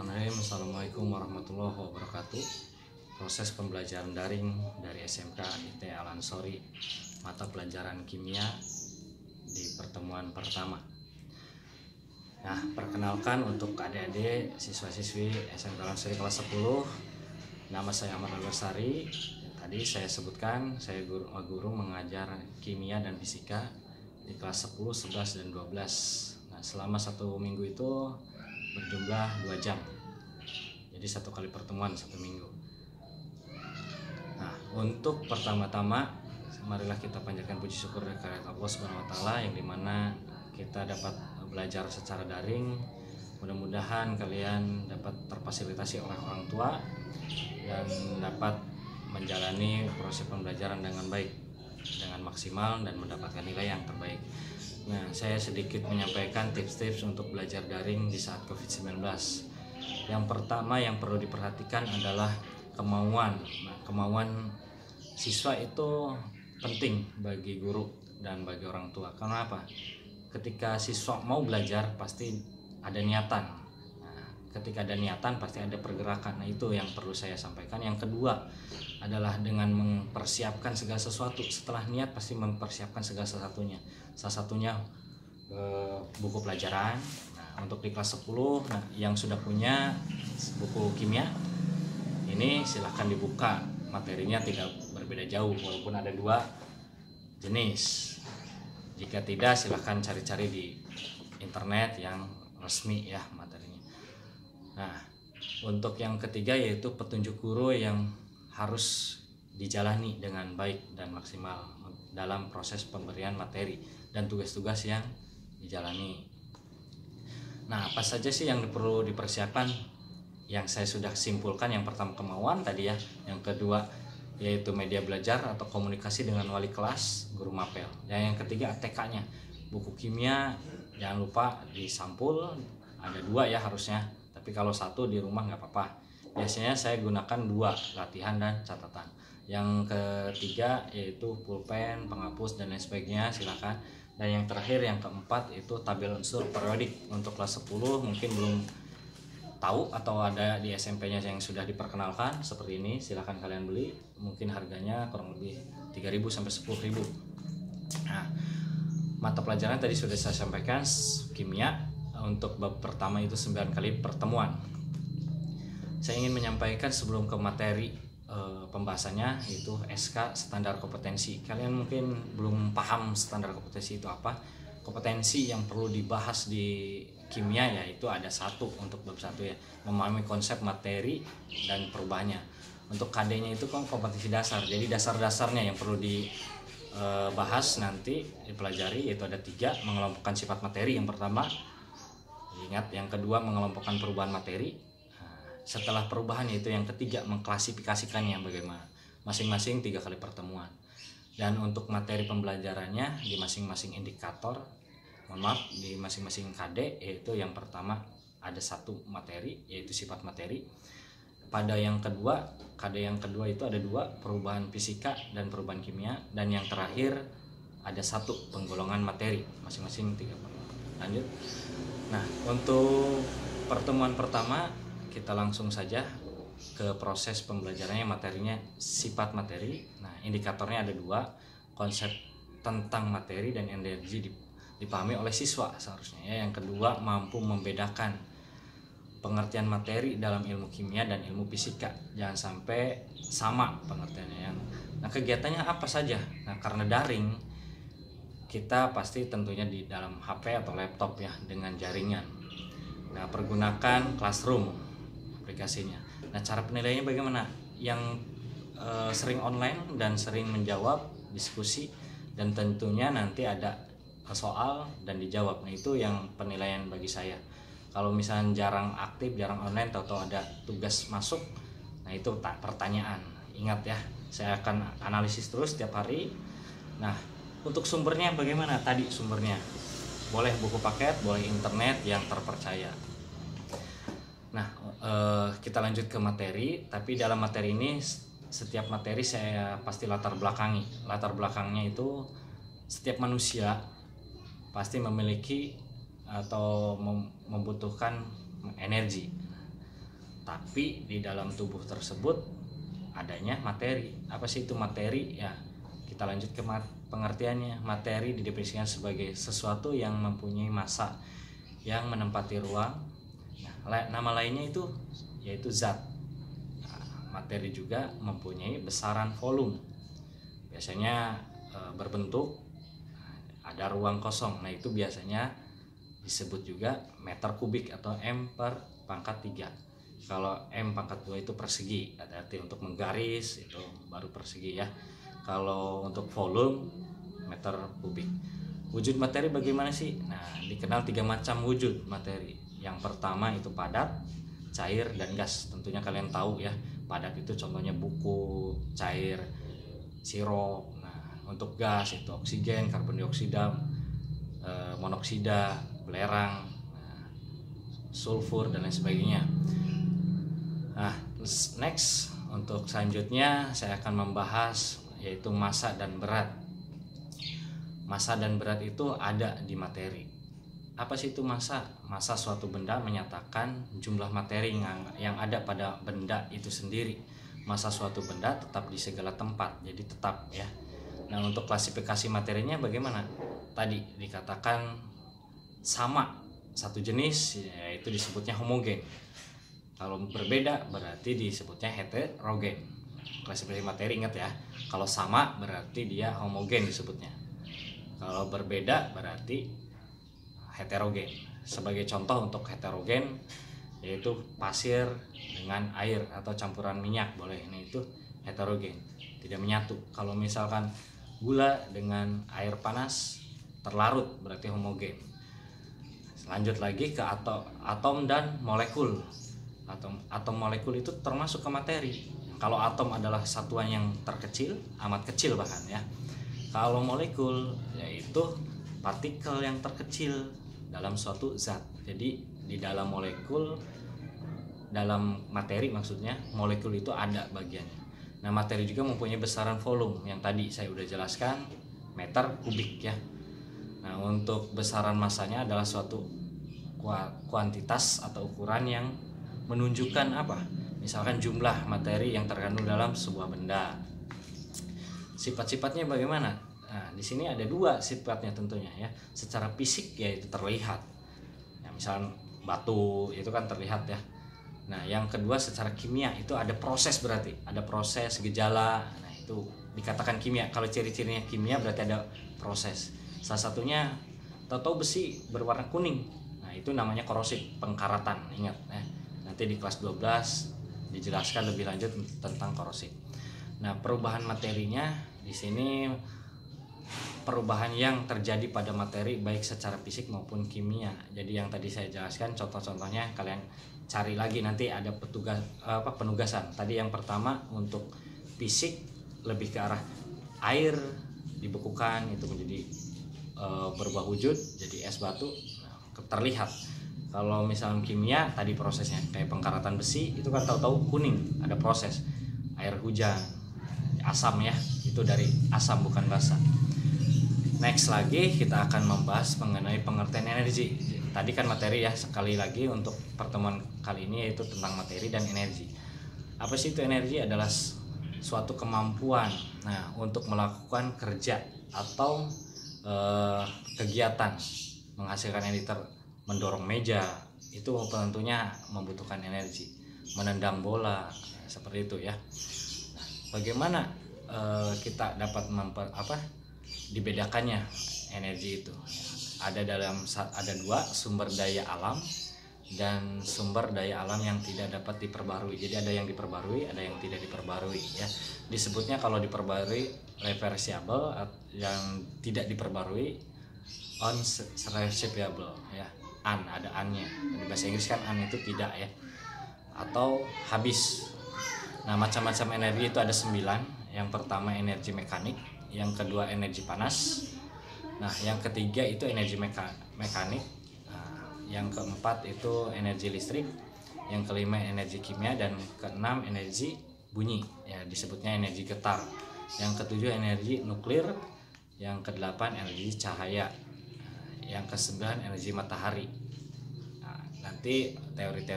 Bismillahirrahmanirrahim. Assalamualaikum warahmatullahi wabarakatuh. Proses pembelajaran daring dari SMK IT Al Ansori, mata pelajaran kimia di pertemuan pertama. Nah, perkenalkan untuk adik-adik siswa-siswi SMK Al Ansori kelas 10. Nama saya Ahmad Al-Bersari. Tadi saya sebutkan saya guru mengajar kimia dan fisika di kelas 10, 11 dan 12. Nah, selama 1 minggu itu berjumlah 2 jam, jadi 1 kali pertemuan 1 minggu. Nah, untuk pertama-tama marilah kita panjatkan puji syukur kehadirat Allah Subhanahu wa Ta'ala, yang dimana kita dapat belajar secara daring. Mudah-mudahan kalian dapat terfasilitasi oleh orang tua dan dapat menjalani proses pembelajaran dengan baik, dengan maksimal, dan mendapatkan nilai yang terbaik. Nah, saya sedikit menyampaikan tips-tips untuk belajar daring di saat COVID-19. Yang pertama yang perlu diperhatikan adalah kemauan. Nah, kemauan siswa itu penting bagi guru dan bagi orang tua. Karena apa? Ketika siswa mau belajar pasti ada niatan. Nah, ketika ada niatan pasti ada pergerakan. Nah, itu yang perlu saya sampaikan. Yang kedua adalah dengan mempersiapkan segala sesuatu. Setelah niat pasti mempersiapkan segala sesuatunya. Salah satunya buku pelajaran. Nah, untuk di kelas 10, nah, yang sudah punya buku kimia ini silahkan dibuka. Materinya tidak berbeda jauh walaupun ada 2 jenis. Jika tidak, silahkan cari-cari di internet yang resmi ya materinya. Nah, untuk yang ketiga yaitu petunjuk guru yang harus dijalani dengan baik dan maksimal dalam proses pemberian materi dan tugas-tugas yang dijalani. Nah, apa saja sih yang perlu dipersiapkan? Yang saya sudah simpulkan, yang pertama kemauan tadi ya, yang kedua yaitu media belajar atau komunikasi dengan wali kelas, guru mapel, dan yang ketiga ATK-nya, buku kimia jangan lupa disampul, ada 2 ya harusnya, tapi kalau 1 di rumah nggak apa-apa. Biasanya saya gunakan 2, latihan dan catatan. Yang ketiga yaitu pulpen, penghapus dan lain sebagainya, silakan. Dan yang terakhir, yang keempat itu tabel unsur periodik. Untuk kelas 10 mungkin belum tahu atau ada di SMP-nya yang sudah diperkenalkan seperti ini, silahkan kalian beli. Mungkin harganya kurang lebih 3.000 sampai 10.000. Nah, mata pelajaran tadi sudah saya sampaikan, kimia. Untuk bab pertama itu 9 kali pertemuan. Saya ingin menyampaikan sebelum ke materi pembahasannya, yaitu SK standar kompetensi. Kalian mungkin belum paham standar kompetensi itu apa. Kompetensi yang perlu dibahas di kimia yaitu ada 1 untuk bab 1 ya, memahami konsep materi dan perubahannya. Untuk KD-nya itu kan kompetensi dasar, jadi dasar-dasarnya yang perlu dibahas nanti dipelajari, yaitu ada 3. Mengelompokkan sifat materi yang pertama, ingat. Yang kedua mengelompokkan perubahan materi. Setelah perubahan yaitu yang ketiga mengklasifikasikannya bagaimana, masing-masing 3 kali pertemuan. Dan untuk materi pembelajarannya di masing-masing indikator, di masing-masing KD, yaitu yang pertama ada 1 materi yaitu sifat materi. Pada yang kedua, KD yang kedua itu ada 2, perubahan fisika dan perubahan kimia. Dan yang terakhir ada 1 penggolongan materi, masing-masing 3 pertemuan. Lanjut. Nah, untuk pertemuan pertama kita langsung saja ke proses pembelajarannya. Materinya sifat materi. Nah, indikatornya ada 2, konsep tentang materi dan energi dipahami oleh siswa seharusnya ya. Yang kedua, mampu membedakan pengertian materi dalam ilmu kimia dan ilmu fisika, jangan sampai sama pengertiannya ya. Nah, kegiatannya apa saja? Nah, karena daring, kita pasti tentunya di dalam HP atau laptop ya, dengan jaringan. Nah, pergunakan Classroom aplikasinya. Nah, cara penilaiannya bagaimana? Yang sering online dan sering menjawab diskusi, dan tentunya nanti ada soal dan dijawab. Nah, itu yang penilaian bagi saya. Kalau misalnya jarang aktif, jarang online, tahu-tahu ada tugas masuk, nah itu pertanyaan. Ingat ya, saya akan analisis terus setiap hari. Nah, untuk sumbernya bagaimana? Tadi sumbernya boleh buku paket, boleh internet yang terpercaya. Nah, kita lanjut ke materi. Tapi dalam materi ini, setiap materi saya pasti latar belakangi. Latar belakangnya itu setiap manusia pasti memiliki atau membutuhkan energi. tapi di dalam tubuh tersebut adanya materi. Apa sih itu materi? Ya, kita lanjut ke pengertiannya. Materi didefinisikan sebagai sesuatu yang mempunyai massa yang menempati ruang. Nah, nama lainnya itu yaitu zat. Nah, materi juga mempunyai besaran volume. Biasanya berbentuk ada ruang kosong. Nah, itu biasanya disebut juga meter kubik atau M/3. Kalau M/2 itu persegi, arti untuk menggaris itu baru persegi ya. Kalau untuk volume meter kubik. Wujud materi bagaimana sih? Nah, dikenal 3 macam wujud materi. Yang pertama itu padat, cair, dan gas. Tentunya kalian tahu ya, padat itu contohnya buku, cair, sirup. Nah, untuk gas itu oksigen, karbon dioksida, monoksida, belerang, sulfur, dan lain sebagainya. Nah, next untuk selanjutnya saya akan membahas yaitu massa dan berat. Massa dan berat itu ada di materi. Apa sih itu massa? Massa suatu benda menyatakan jumlah materi yang ada pada benda itu sendiri. Massa suatu benda tetap di segala tempat, jadi tetap ya. Nah, untuk klasifikasi materinya bagaimana? Tadi dikatakan sama, satu jenis, yaitu disebutnya homogen. Kalau berbeda berarti disebutnya heterogen. Klasifikasi materi, ingat ya, kalau sama berarti dia homogen disebutnya, kalau berbeda berarti heterogen. Sebagai contoh untuk heterogen yaitu pasir dengan air atau campuran minyak boleh, ini itu heterogen, tidak menyatu. Kalau misalkan gula dengan air panas terlarut berarti homogen. Lanjut lagi ke atom dan molekul. Atom molekul itu termasuk ke materi. Kalau atom adalah satuan yang terkecil, amat kecil bahkan ya. Kalau molekul yaitu partikel yang terkecil dalam suatu zat. Jadi di dalam molekul, dalam materi maksudnya, molekul itu ada bagiannya. Nah, materi juga mempunyai besaran volume yang tadi saya udah jelaskan, meter kubik ya. Nah, untuk besaran massanya adalah suatu kuantitas atau ukuran yang menunjukkan apa? Misalkan jumlah materi yang terkandung dalam sebuah benda. Sifat-sifatnya bagaimana? Nah, di sini ada 2 sifatnya tentunya ya. Secara fisik yaitu terlihat. Ya, misalkan batu itu kan terlihat ya. Nah, yang kedua secara kimia itu ada proses, berarti ada proses, gejala. Nah, itu dikatakan kimia. Kalau ciri-cirinya kimia berarti ada proses. Salah satunya tahu besi berwarna kuning. Nah, itu namanya korosif, pengkaratan. Ingat ya. Nanti di kelas 12 dijelaskan lebih lanjut tentang korosif. Nah, perubahan materinya di sini perubahan yang terjadi pada materi baik secara fisik maupun kimia. Jadi yang tadi saya jelaskan contoh-contohnya kalian cari lagi, nanti ada penugasan. Tadi yang pertama untuk fisik lebih ke arah air dibekukan itu menjadi berubah wujud jadi es batu, terlihat. Kalau misalnya kimia tadi prosesnya kayak pengkaratan besi itu kan tahu-tahu kuning, ada proses. Air hujan, asam ya, itu dari asam bukan basa. Next lagi kita akan membahas mengenai pengertian energi. Tadi kan materi ya, sekali lagi untuk pertemuan kali ini yaitu tentang materi dan energi. Apa sih itu energi? Adalah suatu kemampuan untuk melakukan kerja atau kegiatan menghasilkan energi. Mendorong meja itu tentunya membutuhkan energi, menendang bola seperti itu ya. Bagaimana kita dapat dibedakannya energi itu? Ada 2, sumber daya alam dan sumber daya alam yang tidak dapat diperbarui. Jadi ada yang diperbarui, ada yang tidak diperbarui ya. Disebutnya kalau diperbarui reversible, yang tidak diperbarui unreversible ya. Ada an-nya. Di bahasa Inggris kan an itu tidak ya. Atau habis. Nah, macam-macam energi itu ada 9. Yang pertama energi mekanik, yang kedua energi panas. Nah, yang ketiga itu energi mekanik. Nah, yang keempat itu energi listrik, yang kelima energi kimia, dan keenam energi bunyi ya, disebutnya energi getar. Yang ketujuh energi nuklir, yang kedelapan energi cahaya, yang ke-9 energi matahari. Nah, nanti teori-teori